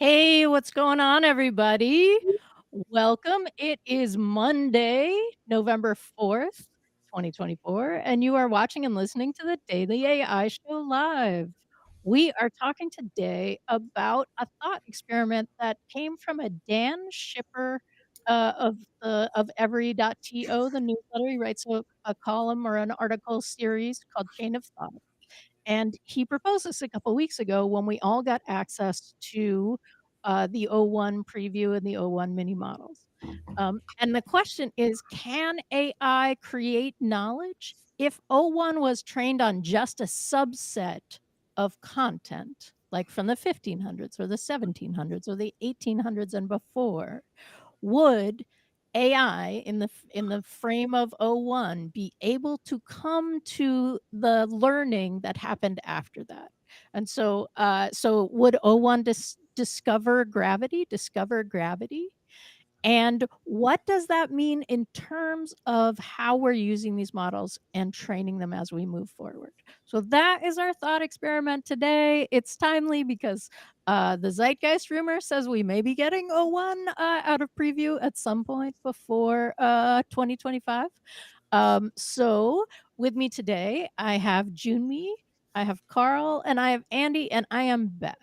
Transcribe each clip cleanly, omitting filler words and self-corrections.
Hey, what's going on, everybody? Welcome. It is Monday, November 4th, 2024, and you are watching and listening to the Daily AI Show Live. We are talking today about a thought experiment that came from a Dan Shipper of every.to, the newsletter. He writes a column or an article series called Chain of Thought. And he proposed this a couple weeks ago when we all got access to the O1 preview and the O1 mini models. And the question is, can AI create knowledge if O1 was trained on just a subset of content, like from the 1500s or the 1700s or the 1800s and before? Would AI in the frame of O1 be able to come to the learning that happened after that? And so would O1 discover gravity? Discover gravity? And what does that mean in terms of how we're using these models and training them as we move forward? So that is our thought experiment today. It's timely because the Zeitgeist rumor says we may be getting O1 out of preview at some point before 2025. So with me today, I have Junmi, I have Carl, and I have Andy, and I am Beth.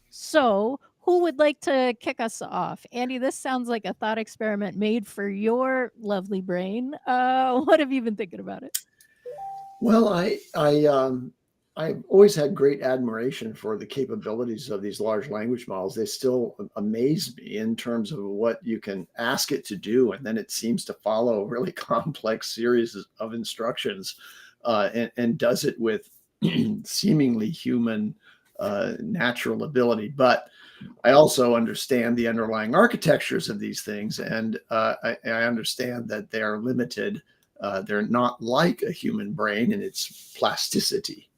So, who would like to kick us off? Andy, this sounds like a thought experiment made for your lovely brain. What have you been thinking about it? Well, I've always had great admiration for the capabilities of these large language models. They still amaze me in terms of what you can ask it to do, and then it seems to follow a really complex series of instructions, and does it with seemingly human natural ability. But I also understand the underlying architectures of these things, and I understand that they are limited. They're not like a human brain in its plasticity,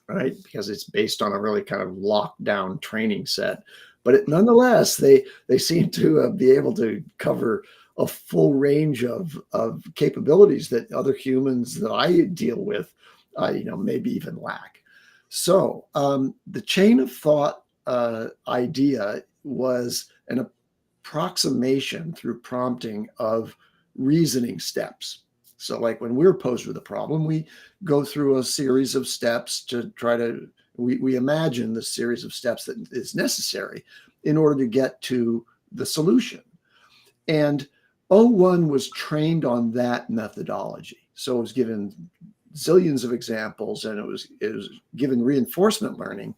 right? Because it's based on a really kind of locked down training set. But nonetheless, they seem to be able to cover a full range of capabilities that other humans that I deal with, maybe even lack. So the chain of thought idea was an approximation through prompting of reasoning steps. So, like when we're posed with a problem, we go through a series of steps to try to, we imagine the series of steps that is necessary in order to get to the solution. And O1 was trained on that methodology. So it was given zillions of examples, and it was given reinforcement learning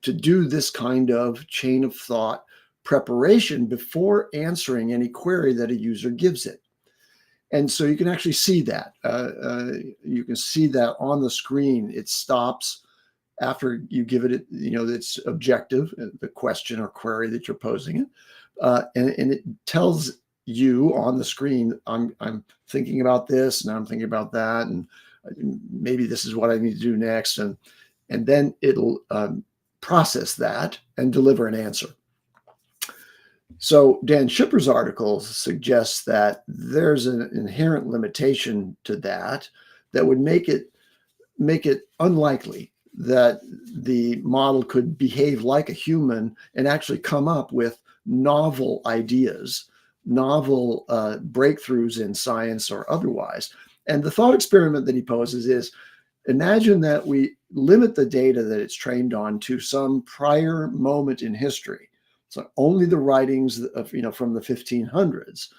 to do this kind of chain of thought preparation before answering any query that a user gives it. And so you can actually see that. You can see that on the screen. It stops after you give it, its objective, the question or query that you're posing it. And it tells you on the screen, I'm thinking about this and I'm thinking about that. And maybe this is what I need to do next. And then it'll process that and deliver an answer. So Dan Shipper's article suggests that there's an inherent limitation to that would make it unlikely that the model could behave like a human and actually come up with novel ideas, novel breakthroughs in science or otherwise. And the thought experiment that he poses is, imagine that we limit the data that it's trained on to some prior moment in history. So only the writings of, from the 1500s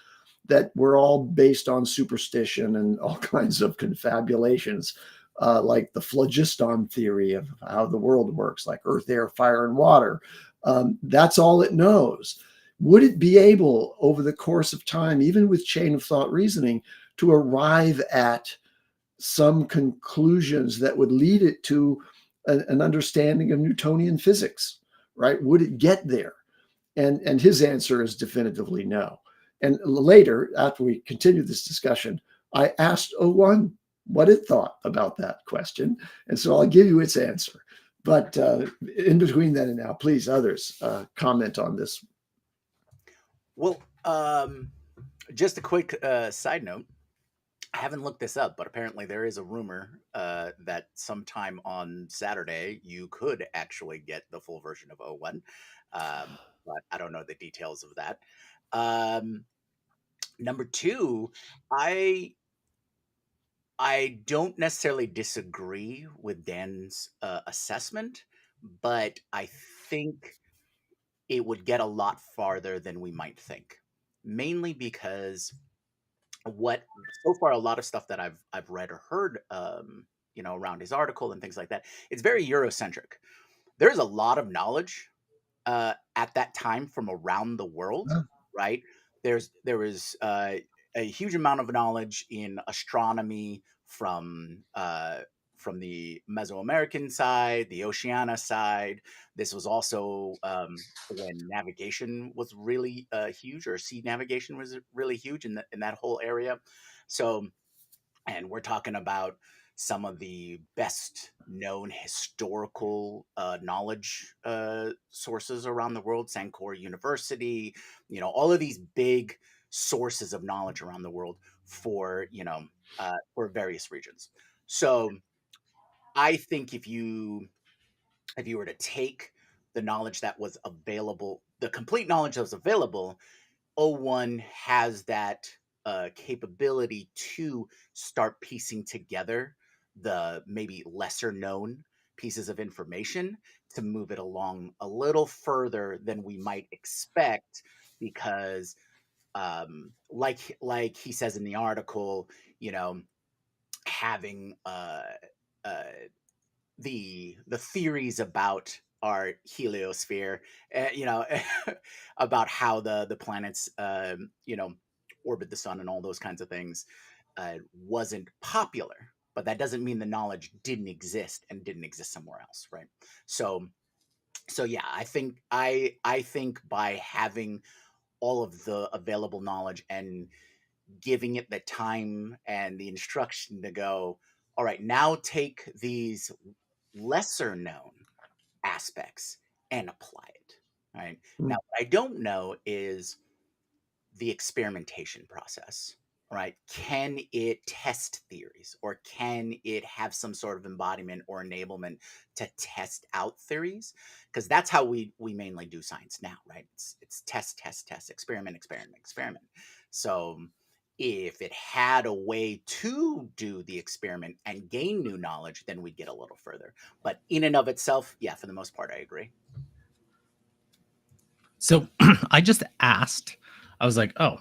that were all based on superstition and all kinds of confabulations, like the phlogiston theory of how the world works, like earth, air, fire, and water. That's all it knows. Would it be able, over the course of time, even with chain of thought reasoning, to arrive at some conclusions that would lead it to an understanding of Newtonian physics, right? Would it get there? And his answer is definitively no. And later, after we continued this discussion, I asked O1 what it thought about that question. And so I'll give you its answer. But in between then and now, please, others, comment on this. Well, just a quick side note. I haven't looked this up, but apparently there is a rumor that sometime on Saturday you could actually get the full version of O1. But I don't know the details of that. Um, Number two, I I don't necessarily disagree with Dan's assessment, but I think it would get a lot farther than we might think. Mainly because what so far a lot of stuff that I've read or heard, around his article and things like that, it's very Eurocentric. There's a lot of knowledge at that time from around the world, Yeah. right? There was a huge amount of knowledge in astronomy from the Mesoamerican side, the Oceania side. This was also when navigation was really huge, or sea navigation was really huge in that whole area. So, and we're talking about some of the best known historical knowledge sources around the world, Sankore University, all of these big sources of knowledge around the world for, for various regions. So I think if you were to take the knowledge that was available, the complete knowledge that was available, O1 has that capability to start piecing together the maybe lesser known pieces of information to move it along a little further than we might expect, because like he says in the article, you know having uh, the theories about our heliosphere, about how the planets, orbit the sun and all those kinds of things, wasn't popular. But that doesn't mean the knowledge didn't exist and didn't exist somewhere else, right? So, so yeah, I think by having all of the available knowledge and giving it the time and the instruction to go, all right, now take these lesser known aspects and apply it. Right. Now, Mm. what I don't know is the experimentation process, right? Can it test theories, or can it have some sort of embodiment or enablement to test out theories? Because that's how we mainly do science now, right? It's test, test, test, experiment, experiment, experiment. So if it had a way to do the experiment and gain new knowledge, then we'd get a little further. But in and of itself, yeah, for the most part, I agree. So I just asked, I was like, oh,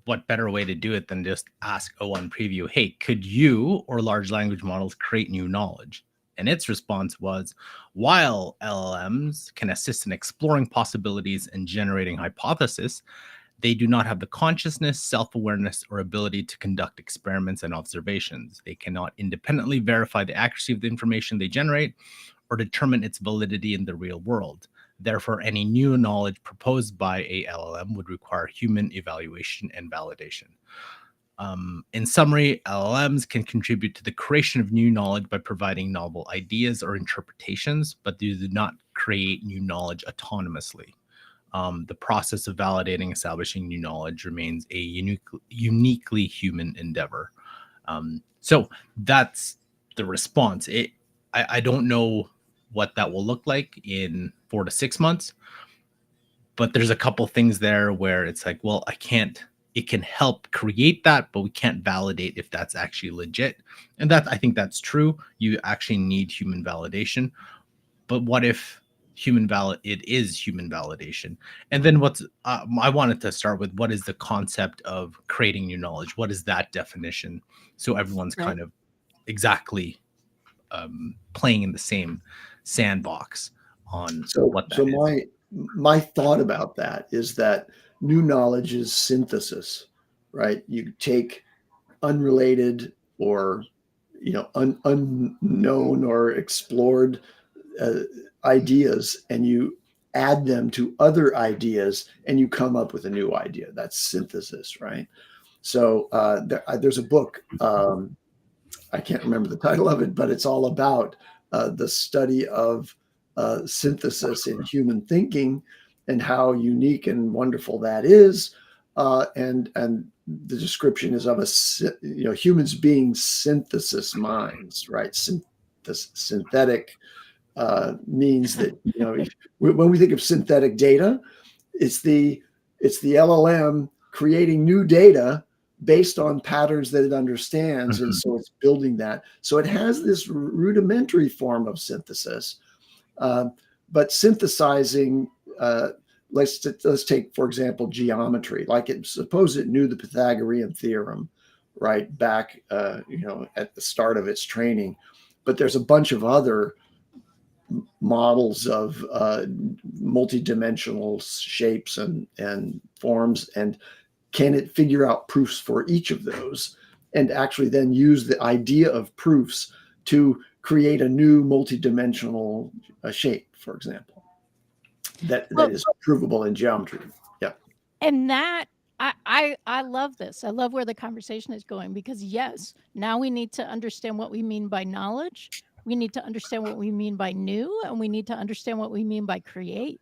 what better way to do it than just ask O1 Preview, hey, could you or large language models create new knowledge? And its response was, while LLMs can assist in exploring possibilities and generating hypotheses, they do not have the consciousness, self awareness, or ability to conduct experiments and observations. They cannot independently verify the accuracy of the information they generate or determine its validity in the real world. Therefore, any new knowledge proposed by a LLM would require human evaluation and validation. In summary, LLMs can contribute to the creation of new knowledge by providing novel ideas or interpretations, but they do not create new knowledge autonomously. The process of validating, establishing new knowledge remains a uniquely human endeavor. So that's the response. I don't know what that will look like in 4 to 6 months, but there's a couple things there where it's like, well, I can't. It can help create that, but we can't validate if that's actually legit. And that I think that's true. You actually need human validation. But what if it is human validation? And then what's I wanted to start with, what is the concept of creating new knowledge? What is that definition? So everyone's Right. kind of exactly playing in the same sandbox on So, what so that is. my thought about that is that new knowledge is synthesis, right? You take unrelated or unknown or explored uh, ideas, and you add them to other ideas, and you come up with a new idea. That's synthesis, right? So there's a book. I can't remember the title of it, but it's all about the study of synthesis in human thinking and how unique and wonderful that is. and the description is of humans being synthesis minds, right? Synthetic means that when we think of synthetic data, it's the LLM creating new data based on patterns that it understands, and so it's building that. So it has this rudimentary form of synthesis, but synthesizing. Let's take, for example, geometry. Like, suppose it knew the Pythagorean theorem, right, back at the start of its training, but there's a bunch of other models of multidimensional shapes and forms, and can it figure out proofs for each of those, and actually then use the idea of proofs to create a new multidimensional shape, for example, that is provable in geometry. Yeah. And that I love this. I love where the conversation is going, because yes, now we need to understand what we mean by knowledge. We need to understand what we mean by new, and we need to understand what we mean by create,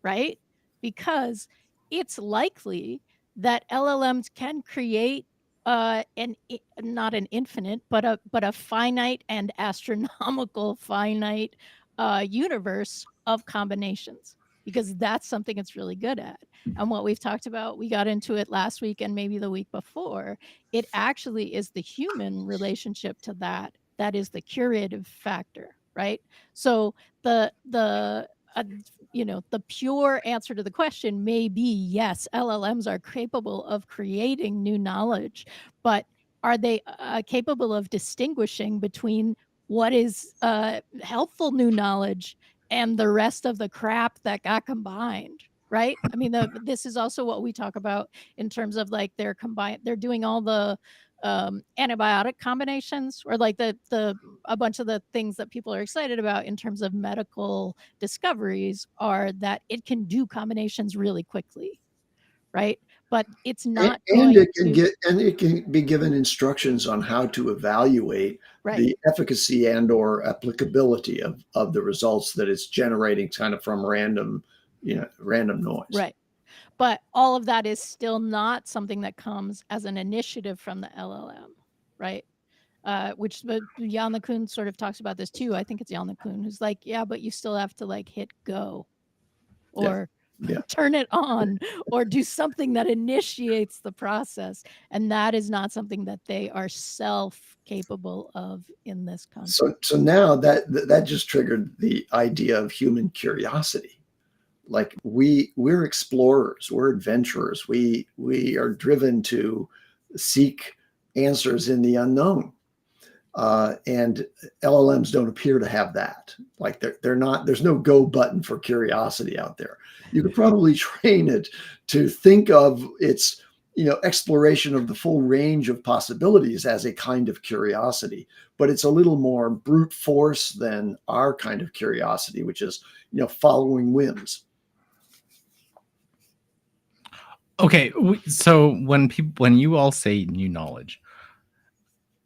right? Because it's likely that LLMs can create not an infinite, but a finite and astronomical finite universe of combinations, because that's something it's really good at. And what we've talked about, we got into it last week and maybe the week before, it actually is the human relationship to that is the curative factor, right? So the the pure answer to the question may be yes, LLMs are capable of creating new knowledge, but are they capable of distinguishing between what is helpful new knowledge and the rest of the crap that got combined, right? I mean, this is also what we talk about in terms of like they're doing all the antibiotic combinations, or like a bunch of the things that people are excited about in terms of medical discoveries are that it can do combinations really quickly, right? But it's not and going it can be given instructions on how to evaluate the efficacy and or applicability of the results that it's generating, kind of from random noise. Right. But all of that is still not something that comes as an initiative from the LLM, right? Which Jan LeCun sort of talks about this too. I think it's Jan LeCun who's like, yeah, but you still have to like hit go or turn it on or do something that initiates the process. And that is not something that they are self-capable of in this context. So now that just triggered the idea of human curiosity. Like, we're explorers, we're adventurers, we are driven to seek answers in the unknown, and LLMs don't appear to have that. Like, they're not. There's no go button for curiosity out there. You could probably train it to think of its exploration of the full range of possibilities as a kind of curiosity, but it's a little more brute force than our kind of curiosity, which is following whims. Okay, so when you all say new knowledge,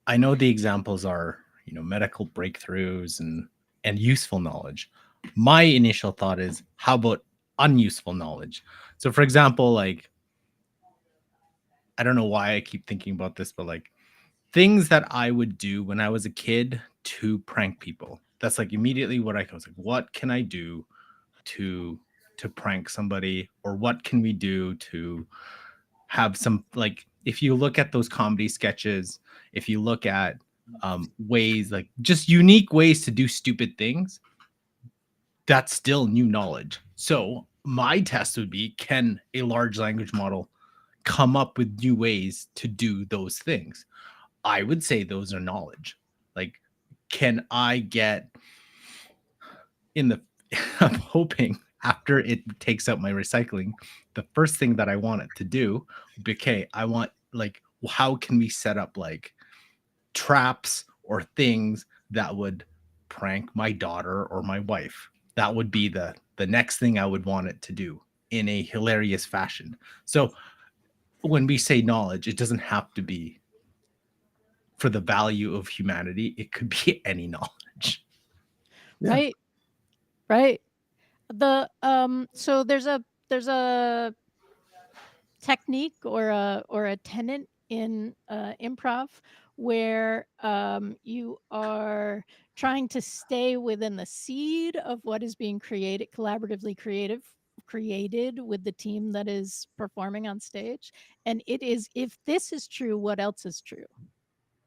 I know the examples are medical breakthroughs and useful knowledge. My initial thought is, how about unuseful knowledge? So, for example, like, I don't know why I keep thinking about this, but like things that I would do when I was a kid to prank people. That's like immediately what I was like, what can I do to prank somebody, or what can we do to have some, like, if you look at those comedy sketches, if you look at ways, like just unique ways to do stupid things, that's still new knowledge. So my test would be, can a large language model come up with new ways to do those things? I would say those are knowledge. Like, can I get in the I'm hoping after it takes out my recycling, the first thing that I want it to do would be, okay, I want, like, how can we set up like traps or things that would prank my daughter or my wife? That would be the next thing I would want it to do in a hilarious fashion. So when we say knowledge, it doesn't have to be for the value of humanity. It could be any knowledge. Yeah. Right. The so there's a technique or a tenet in improv where you are trying to stay within the seed of what is being created with the team that is performing on stage, and it is, if this is true, what else is true,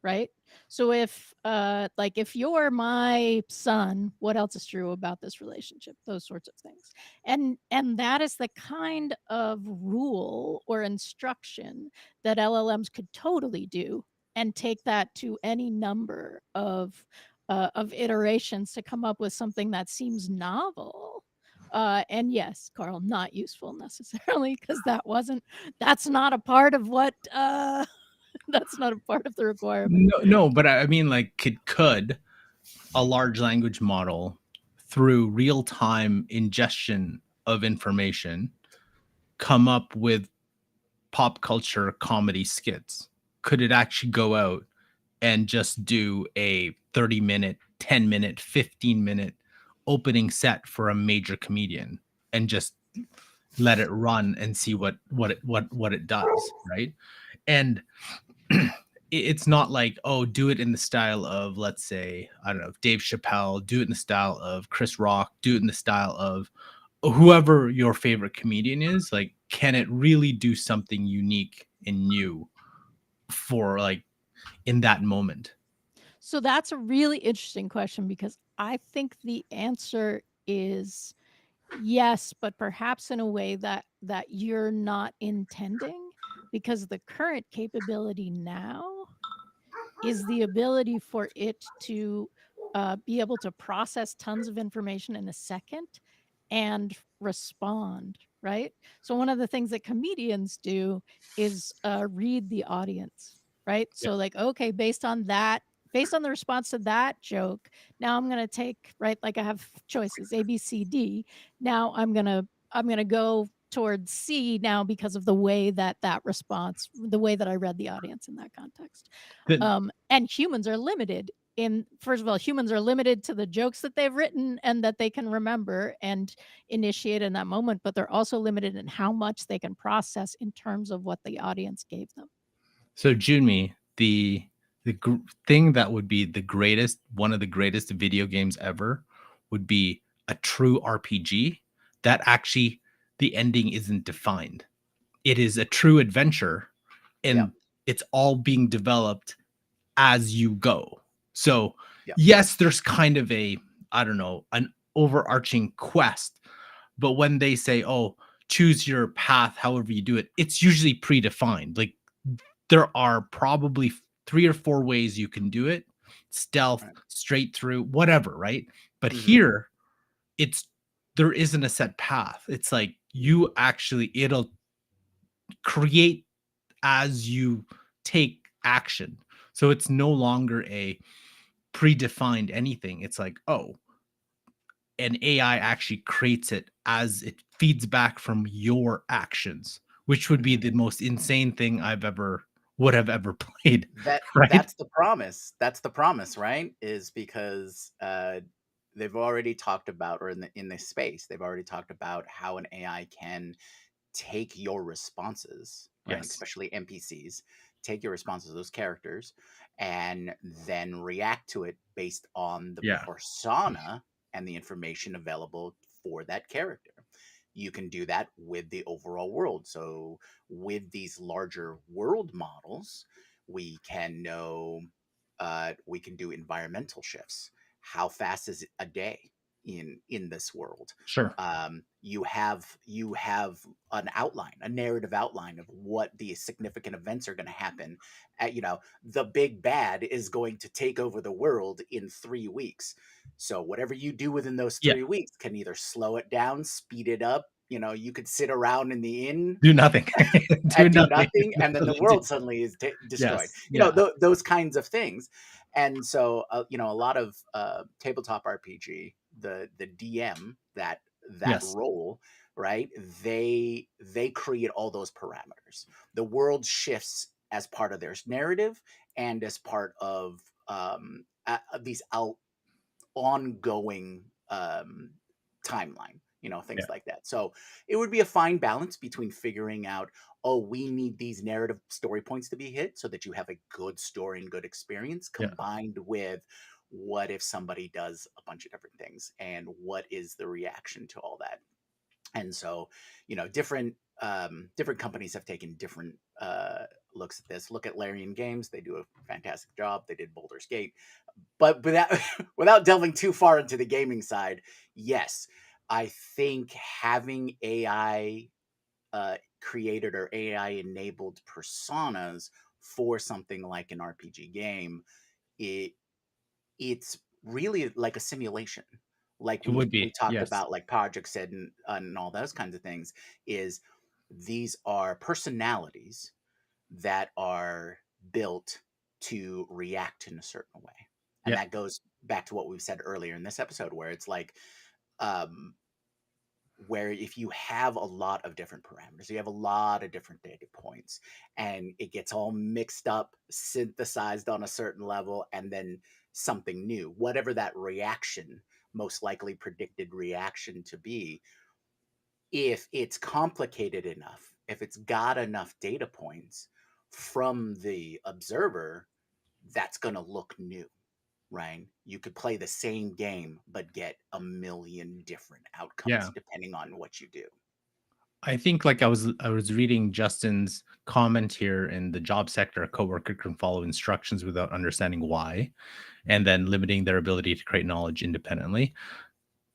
right? So if like if you're my son, what else is true about this relationship? Those sorts of things. And that is the kind of rule or instruction that LLMs could totally do and take that to any number of iterations to come up with something that seems novel. And yes, Carl, not useful necessarily because that's not a part of what that's not a part of the requirement. No, but I mean, like, could a large language model, through real time ingestion of information, come up with pop culture comedy skits? Could it actually go out and just do a 30-minute, 10-minute, 15-minute opening set for a major comedian and just let it run and see what it does, right? And it's not like, oh, do it in the style of, let's say, I don't know, Dave Chappelle, do it in the style of Chris Rock, do it in the style of whoever your favorite comedian is. Like, can it really do something unique and new for, like, in that moment? So that's a really interesting question because I think the answer is yes, but perhaps in a way that you're not intending, because the current capability now is the ability for it to be able to process tons of information in a second and respond, right? So one of the things that comedians do is read the audience, right? Yeah. So like, okay, based on the response to that joke, now I'm gonna take, right, like I have choices A, B, C, D. Now I'm gonna go towards C now because of the way that response, the way that I read the audience in that context. Then And humans are limited in, first of all, humans are limited to the jokes that they've written and that they can remember and initiate in that moment, but they're also limited in how much they can process in terms of what the audience gave them. so Junmi, the thing that would be the greatest, one of the greatest video games ever, would be a true RPG that actually the ending isn't defined. It is a true adventure, Yeah. and it's all being developed as you go. So, Yeah. yes, there's kind of a, I don't know, an overarching quest, but when they say, "Oh, choose your path however you do it," it's usually predefined. Like, there are probably 3 or 4 ways you can do it: stealth, Right. straight through, whatever, right? But Mhm. here, it's there isn't a set path. It's like you actually, it'll create as you take action. So it's no longer a predefined anything. It's like, oh, an AI actually creates it as it feeds back from your actions, which would be Mhm. the most insane thing I've ever would have ever played, That right? that's the promise. That's the promise, right? Is because they've already talked about, or in this space, they've already talked about how an AI can take your responses, right? Yes. Especially NPCs, take your responses, those characters, and then react to it based on the Yeah. persona and the information available for that character. You can do that with the overall world. So, with these larger world models, we can know, we can do environmental shifts. How fast is a day in this world? Sure. You have an outline, a narrative outline of what the significant events are going to happen. The big bad is going to take over the world in 3 weeks. So whatever you do within those Yeah. 3 weeks can either slow it down, speed it up. You could sit around in the inn Do nothing. Do and do nothing. nothing, and then the world suddenly is destroyed. Yes. Yeah. Those kinds of things. And so, a lot of tabletop RPG, the DM, that Yes. role, right? They create all those parameters. The world shifts as part of their narrative and as part of these ongoing timeline. things like that. So it would be a fine balance between figuring out, oh, we need these narrative story points to be hit so that you have a good story and good experience, Yeah. combined with what if somebody does a bunch of different things and what is the reaction to all that. And so, different companies have taken different looks at this. Look at Larian Games; they do a fantastic job. They did Baldur's Gate, but without without delving too far into the gaming side, yes, I think having AI created or AI enabled personas for something like an RPG game, it it's really like a simulation. Like It would we be. talked Yes. about, like Project said, and all those kinds of things. Is these are personalities that are built to react in a certain way, and Yeah. that goes back to what we've said earlier in this episode, where it's like, um, where if you have a lot of different parameters, you have a lot of different data points, and it gets all mixed up, synthesized on a certain level, and then something new, whatever that reaction, most likely predicted reaction to be, if it's complicated enough, if it's got enough data points from the observer, that's going to look new, right? You could play the same game, but get a million different outcomes Yeah. depending on what you do. I think like I was reading Justin's comment here in the job sector, a coworker can follow instructions without understanding why, and then limiting their ability to create knowledge independently.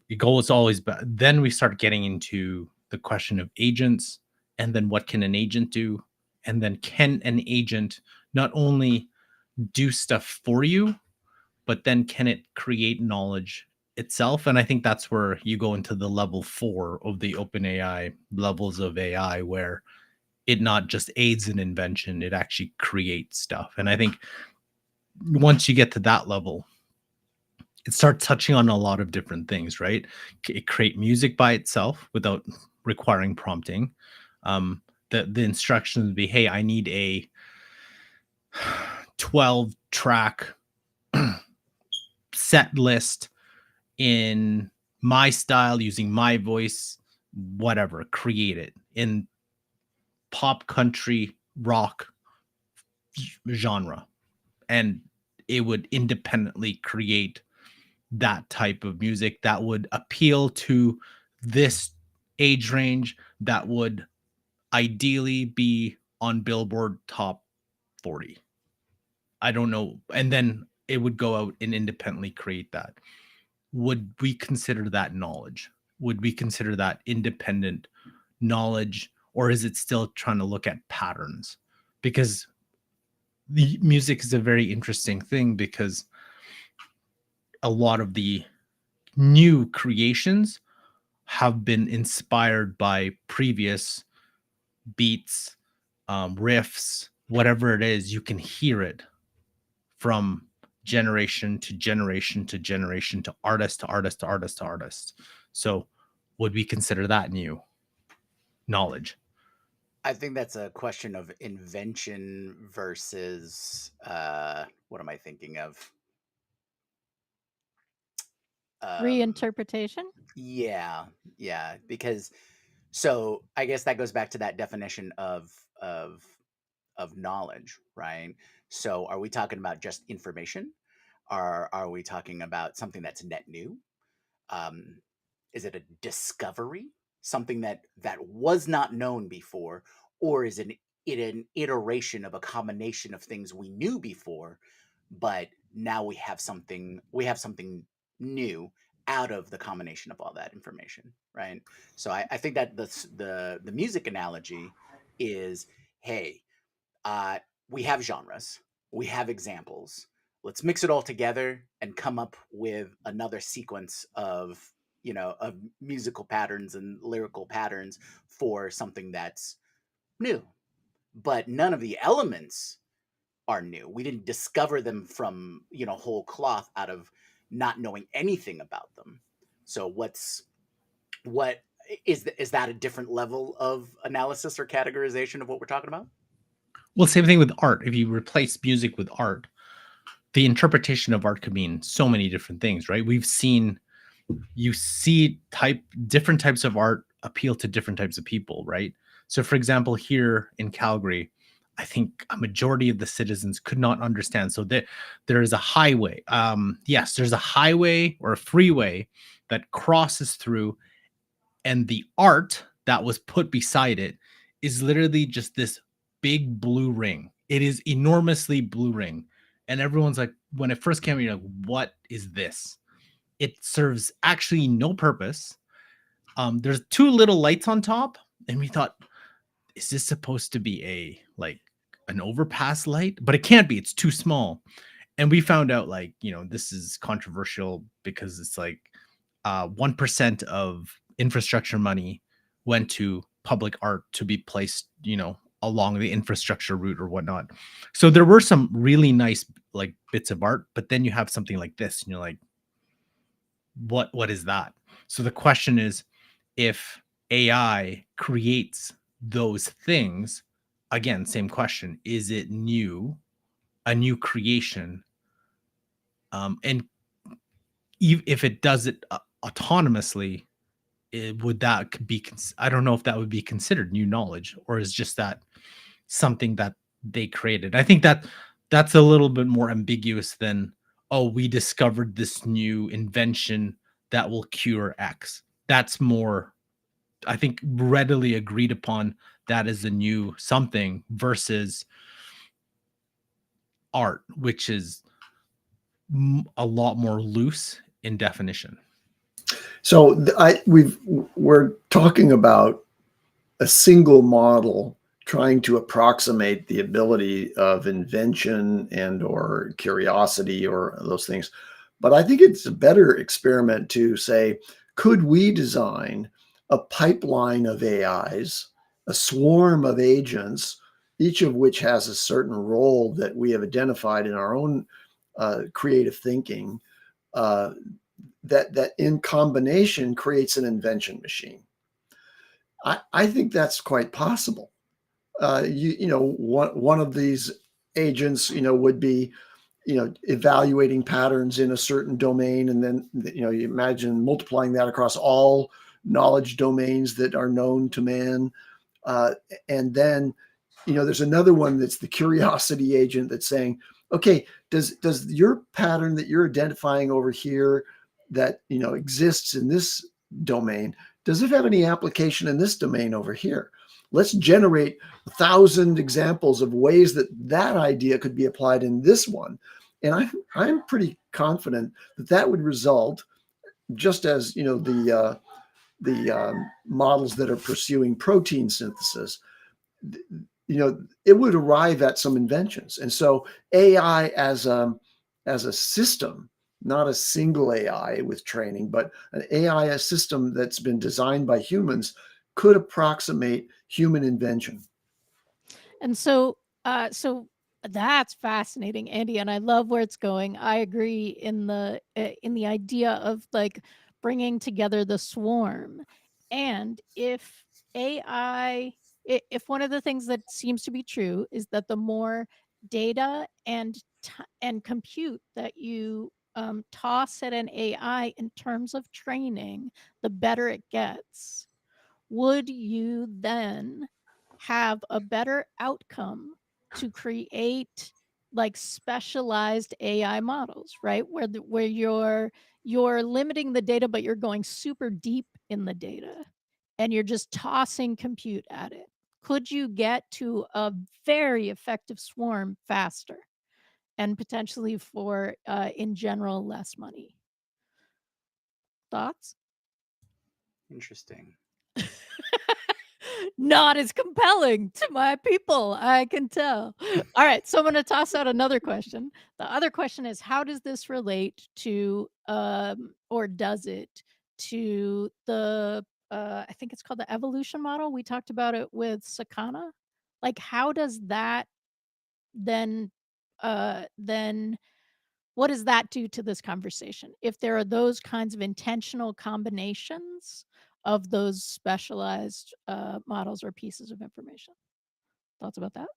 The goal is always, but then we start getting into the question of agents, and then what can an agent do? And then can an agent not only do stuff for you, but then can it create knowledge itself? And I think that's where you go into the level 4 of the open AI levels of AI, where it not just aids in invention, it actually creates stuff. And I think once you get to that level, it starts touching on a lot of different things, right? It create music by itself without requiring prompting. The instructions would be, hey, I need a 12 track set list in my style using my voice, whatever, create it in pop, country, rock genre. And it would independently create that type of music that would appeal to this age range, that would ideally be on Billboard top 40. I don't know. And then it would go out and independently create that. Would we consider that knowledge? Would we consider that independent knowledge? Or is it still trying to look at patterns? Because the music is a very interesting thing, because a lot of the new creations have been inspired by previous beats, riffs, whatever it is. You can hear it from generation to generation to generation, to artist to artist to artist to artist. So would we consider that new knowledge? I think that's a question of invention versus what am I thinking of? Um, Reinterpretation? yeah, yeah, because so I guess that goes back to that definition of of knowledge, right? So are we talking about just information? Are we talking about something that's net new? Um, is it a discovery, something that was not known before, or is it an iteration of a combination of things we knew before, but now we have something new out of the combination of all that information, right? So I think that the music analogy is, hey, uh, we have genres, we have examples. Let's mix it all together and come up with another sequence of musical patterns and lyrical patterns for something that's new. But none of the elements are new. We didn't discover them from whole cloth out of not knowing anything about them. So what is that a different level of analysis or categorization of what we're talking about? Well, same thing with art. If you replace music with art, the interpretation of art could mean so many different things, right? We've seen you see different types of art appeal to different types of people, right? So for example, here in Calgary, I think a majority of the citizens could not understand. So there is a highway. Yes, there's a highway or a freeway that crosses through, and the art that was put beside it is literally just this big blue ring. It is enormously blue ring. And everyone's like, when it first came, you're like, what is this? It serves actually no purpose. There's two little lights on top, and we thought, is this supposed to be an overpass light? But it can't be. It's too small. And we found out, like, this is controversial because it's like 1% of infrastructure money went to public art to be placed, along the infrastructure route or whatnot. So there were some really nice like bits of art, but then you have something like this, and you're like, what is that? So the question is, if AI creates those things, again, same question, is it a new creation? And if it does it autonomously, would that be I don't know if that would be considered new knowledge, or is just that something that they created. I think that's a little bit more ambiguous than, oh, we discovered this new invention that will cure X. That's more, I think, readily agreed upon, that is a new something, versus art, which is a lot more loose in definition. So we're talking about a single model trying to approximate the ability of invention and or curiosity or those things. But I think it's a better experiment to say, could we design a pipeline of AIs, a swarm of agents, each of which has a certain role that we have identified in our own creative thinking, uh, that in combination creates an invention machine. I think that's quite possible. One of these agents, would be, evaluating patterns in a certain domain, and then, you imagine multiplying that across all knowledge domains that are known to man. Uh, and then, there's another one that's the curiosity agent that's saying, okay, does your pattern that you're identifying over here that, exists in this domain, does it have any application in this domain over here? Let's generate 1,000 examples of ways that that idea could be applied in this one. And I'm pretty confident that that would result, just as the models that are pursuing protein synthesis, it would arrive at some inventions. And so AI as a system, not a single AI with training, but an AI a system that's been designed by humans, could approximate human invention. And so that's fascinating, Andy, and I love where it's going. I agree in the idea of like bringing together the swarm. And if AI, if one of the things that seems to be true is that the more data and compute that you toss at an AI in terms of training, the better it gets. Would you then have a better outcome to create like specialized AI models, right? Where you're limiting the data, but you're going super deep in the data and you're just tossing compute at it. Could you get to a very effective swarm faster and potentially for, in general, less money? Thoughts? Interesting. Not as compelling to my people, I can tell. All right, so I'm gonna toss out another question. The other question is, how does this relate to, or does it, to the, I think it's called the evolution model? We talked about it with Sakana. Like, how does that then, then what does that do to this conversation? If there are those kinds of intentional combinations of those specialized models or pieces of information. Thoughts about that?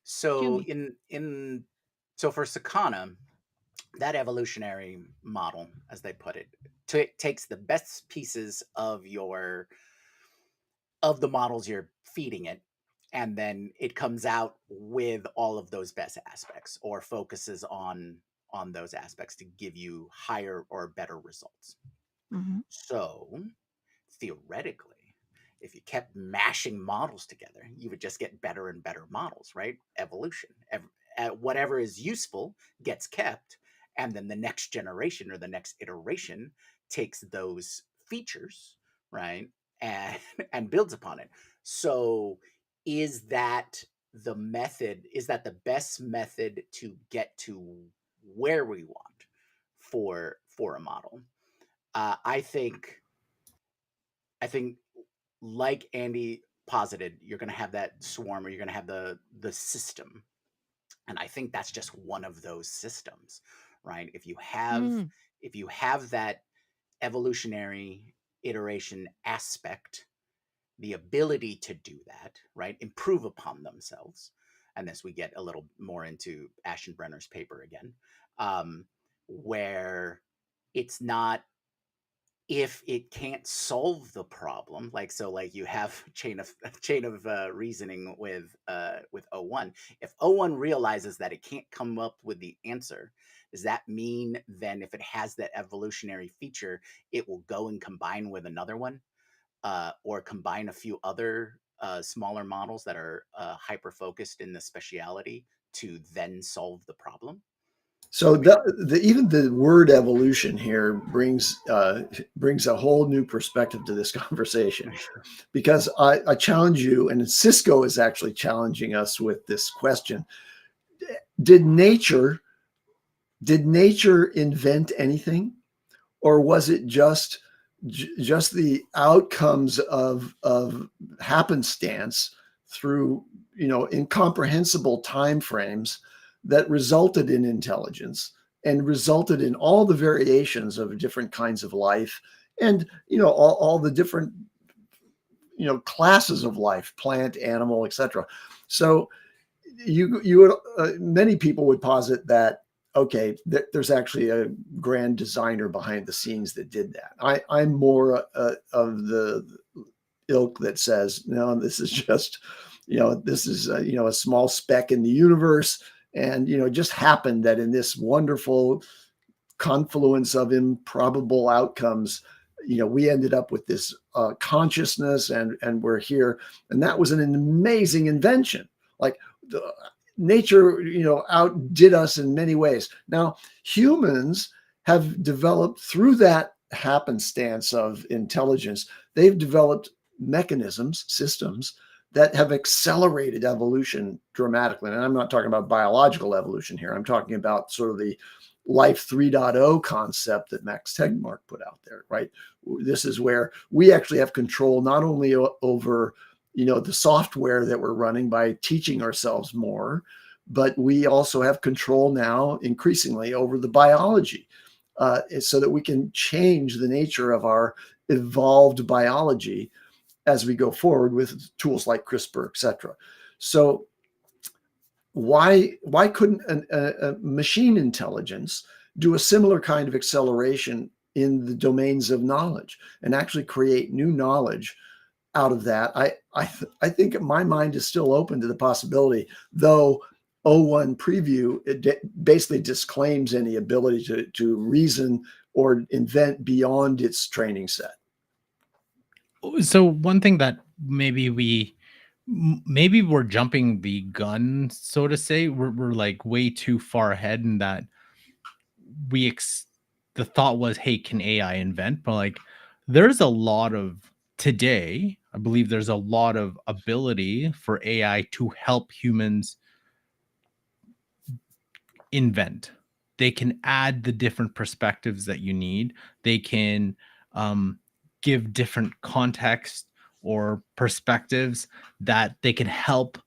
So Jumi. in so for Sakana, that evolutionary model, as they put it, takes the best pieces of the models you're feeding it, and then it comes out with all of those best aspects, or focuses on those aspects to give you higher or better results. Mhm. So theoretically, if you kept mashing models together, you would just get better and better models, right? Evolution. Whatever is useful gets kept, and then the next generation or the next iteration takes those features, right, and and builds upon it. So, is that the method? Is that the best method to get to where we want for a model? I think I think like Andy posited, you're going to have that swarm, or you're going to have the system, and I think that's just one of those systems, right? Mm. If you have that evolutionary iteration aspect, the ability to do that, right, improve upon themselves, and this we get a little more into Aschenbrenner's paper again, um, where it's not, if it can't solve the problem, like, so like you have chain of reasoning with O1. If O1 realizes that it can't come up with the answer, does that mean then if it has that evolutionary feature, it will go and combine with another one, or combine a few other smaller models that are hyper focused in the speciality to then solve the problem? So I mean, even the word evolution here brings a whole new perspective to this conversation, because I challenge you, and Cisco is actually challenging us with this question: Did nature did nature invent anything, or was it just the outcomes of happenstance through incomprehensible time frames that resulted in intelligence and resulted in all the variations of different kinds of life, and all the different classes of life, plant, animal, etc. So you would many people would posit that, okay, there's actually a grand designer behind the scenes that did that. I'm more of the ilk that says, no, this is just this is a small speck in the universe, and it just happened that in this wonderful confluence of improbable outcomes, we ended up with this consciousness, and we're here. And that was an amazing invention. Like, nature outdid us in many ways. Now humans have developed, through that happenstance of intelligence, they've developed mechanisms, systems that have accelerated evolution dramatically. And I'm not talking about biological evolution here. I'm talking about sort of the life 3.0 concept that Max Tegmark put out there, right? This is where we actually have control not only over the software that we're running by teaching ourselves more, but we also have control now increasingly over the biology, so that we can change the nature of our evolved biology as we go forward with tools like CRISPR, etc. So why couldn't a machine intelligence do a similar kind of acceleration in the domains of knowledge and actually create new knowledge out of that? I think my mind is still open to the possibility, though O1 preview basically disclaims any ability to reason or invent beyond its training set. So one thing that maybe we're jumping the gun, so to say. We're like way too far ahead in that we the thought was, hey, can AI invent? But like, there's a lot of today, I believe there's a lot of ability for AI to help humans invent. They can add the different perspectives that you need. They can um, give different context or perspectives that they can help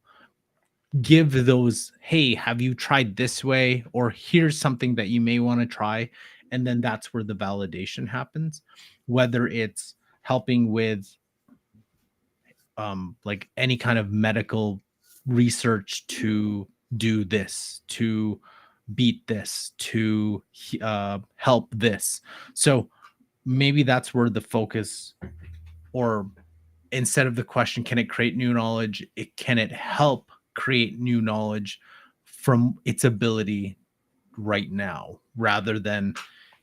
give those, hey, have you tried this way, or here's something that you may want to try. And then that's where the validation happens, whether it's helping with like any kind of medical research to do this, to beat this, to help this. So maybe that's where the focus, or instead of the question, can it create new knowledge? Can it help create new knowledge from its ability right now, rather than,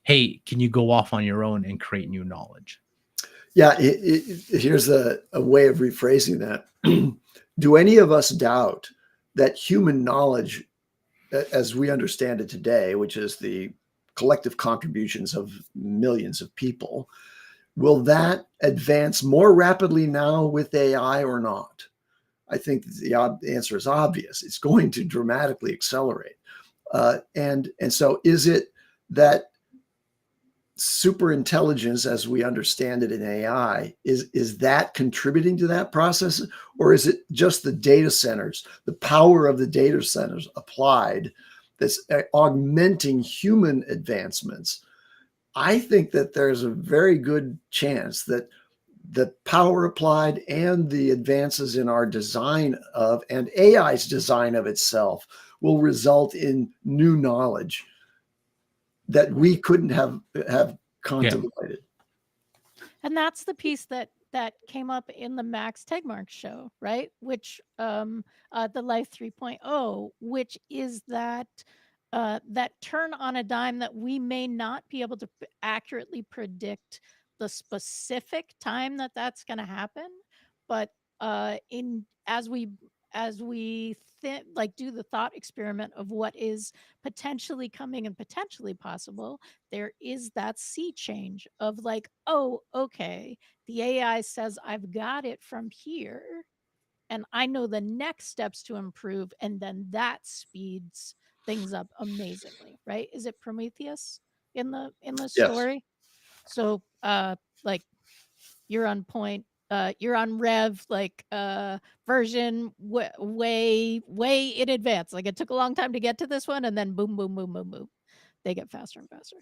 hey, can you go off on your own and create new knowledge? Yeah, here's a way of rephrasing that. Do any of us doubt that human knowledge, as we understand it today, which is the collective contributions of millions of people, will that advance more rapidly now with AI or not? I think the answer is obvious. It's going to dramatically accelerate. And so is it that super intelligence as we understand it in AI, is that contributing to that process? Or is it just the data centers, the power of the data centers applied, that's augmenting human advancements? I think that there's a very good chance that the power applied and the advances in our design of, and AI's design of itself, will result in new knowledge that we couldn't have contemplated. And that's the piece that came up in the Max Tegmark show, right? Which the Life 3.0, which is that that turn on a dime that we may not be able to accurately predict the specific time that that's going to happen, but in as we like do the thought experiment of what is potentially coming and potentially possible, there is that sea change of like, oh, okay, the AI says I've got it from here, and I know the next steps to improve, and then that speeds things up amazingly, right? Is it Prometheus in the Yes. story? So like you're on point. You're on Rev like version way in advance. Like it took a long time to get to this one, and then boom, boom, boom, boom, boom. They get faster and faster.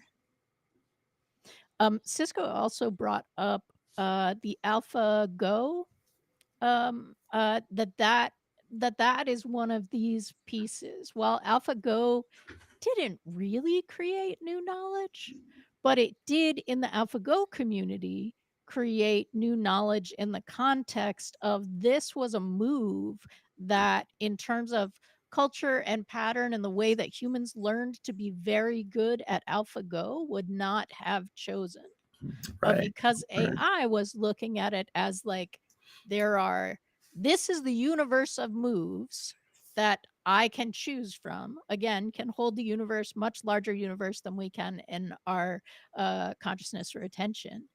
Cisco also brought up the AlphaGo. That is one of these pieces. While AlphaGo didn't really create new knowledge, but it did in the AlphaGo community create new knowledge in the context of this was a move that, in terms of culture and pattern and the way that humans learned to be very good at AlphaGo, would not have chosen. But Right. because Right. AI was looking at it as like, this is the universe of moves that I can choose from. Again, can hold the universe, much larger universe than we can in our consciousness or attention.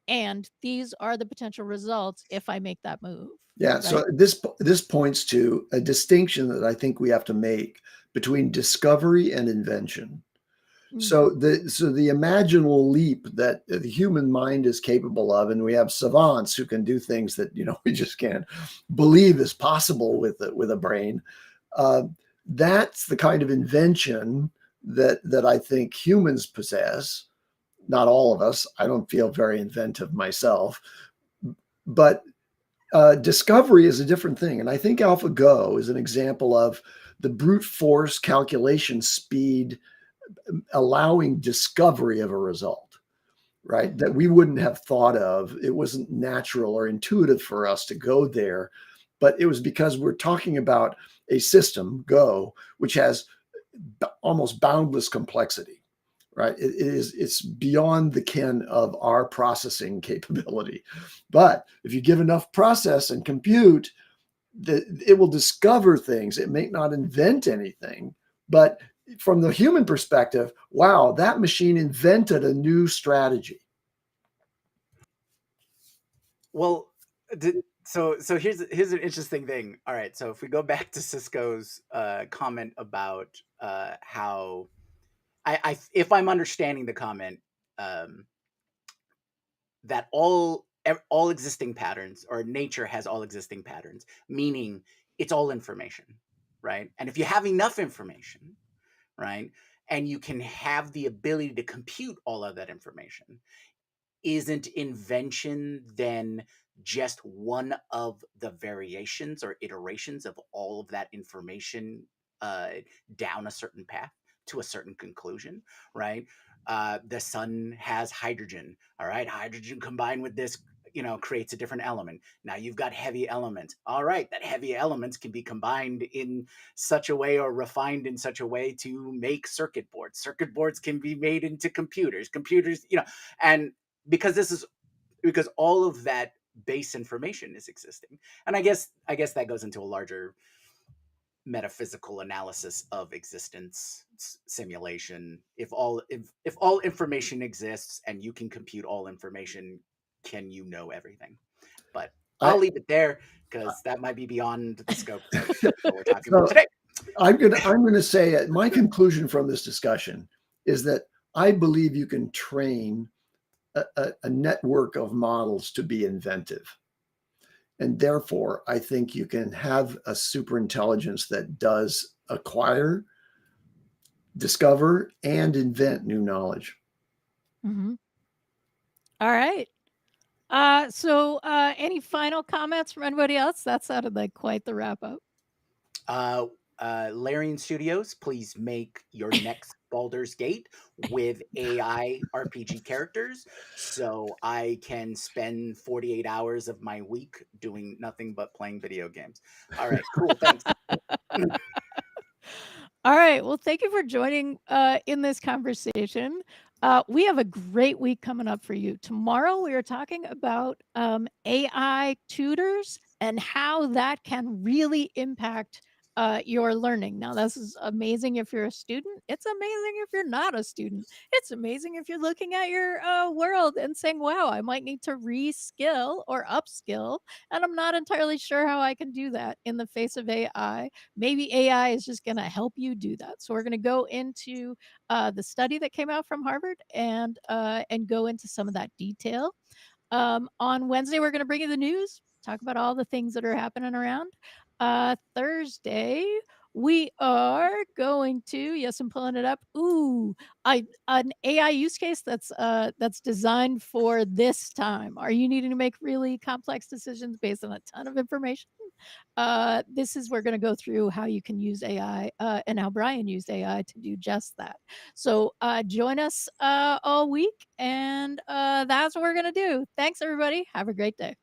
And these are the potential results if I make that move. Yeah. So Right. this points to a distinction that I think we have to make between discovery and invention. So the imaginable leap that the human mind is capable of, and we have savants who can do things that we just can't believe is possible with a brain. That's the kind of invention that I think humans possess. Not all of us. I don't feel very inventive myself, but discovery is a different thing. And I think AlphaGo is an example of the brute force calculation speed allowing discovery of a result, right? That we wouldn't have thought of. It wasn't natural or intuitive for us to go there, but it was because we're talking about a system, Go, which has almost boundless complexity, right? It's beyond the ken of our processing capability. But if you give enough process and compute, it will discover things. It may not invent anything, but from the human perspective, wow, that machine invented a new strategy. Well, so here's an interesting thing. All right, so if we go back to Cisco's comment about how if I'm understanding the comment, um, that all existing patterns, or nature has all existing patterns, meaning it's all information, right? And if you have enough information, right, and you can have the ability to compute all of that information, isn't invention then just one of the variations or iterations of all of that information uh, down a certain path? to a certain conclusion, right? The sun has hydrogen. All right, hydrogen combined with this, creates a different element. Now you've got heavy elements. All right, that heavy elements can be combined in such a way or refined in such a way to make circuit boards. Circuit boards can be made into computers. Computers, and because this is because all of that base information is existing. And I guess that goes into a larger metaphysical analysis of existence simulation. If all information exists and you can compute all information, can you know everything? But I'll I leave it there because that might be beyond the scope of what we're talking about so today. I'm gonna say my conclusion from this discussion is that I believe you can train a network of models to be inventive. And therefore, I think you can have a super intelligence that does acquire, discover, and invent new knowledge. Mm-hmm. All right. So any final comments from anybody else? That sounded like quite the wrap up. Uh, Larian Studios, please make your next Baldur's Gate with AI RPG characters so I can spend 48 hours of my week doing nothing but playing video games. All right, cool. Thanks. All right. Well, thank you for joining in this conversation. We have a great week coming up for you. Tomorrow, we are talking about AI tutors and how that can really impact your learning. Now, this is amazing if you're a student. It's amazing if you're not a student. It's amazing if you're looking at your world and saying, wow, I might need to reskill or upskill. And I'm not entirely sure how I can do that in the face of AI. Maybe AI is just going to help you do that. So we're going to go into the study that came out from Harvard and go into some of that detail. On Wednesday, we're going to bring you the news, talk about all the things that are happening around. Thursday, we are going to, yes, I'm pulling it up. Ooh, an AI use case that's designed for this time. Are you needing to make really complex decisions based on a ton of information? We're going to go through how you can use AI and how Brian used AI to do just that. So join us all week, and that's what we're going to do. Thanks, everybody. Have a great day.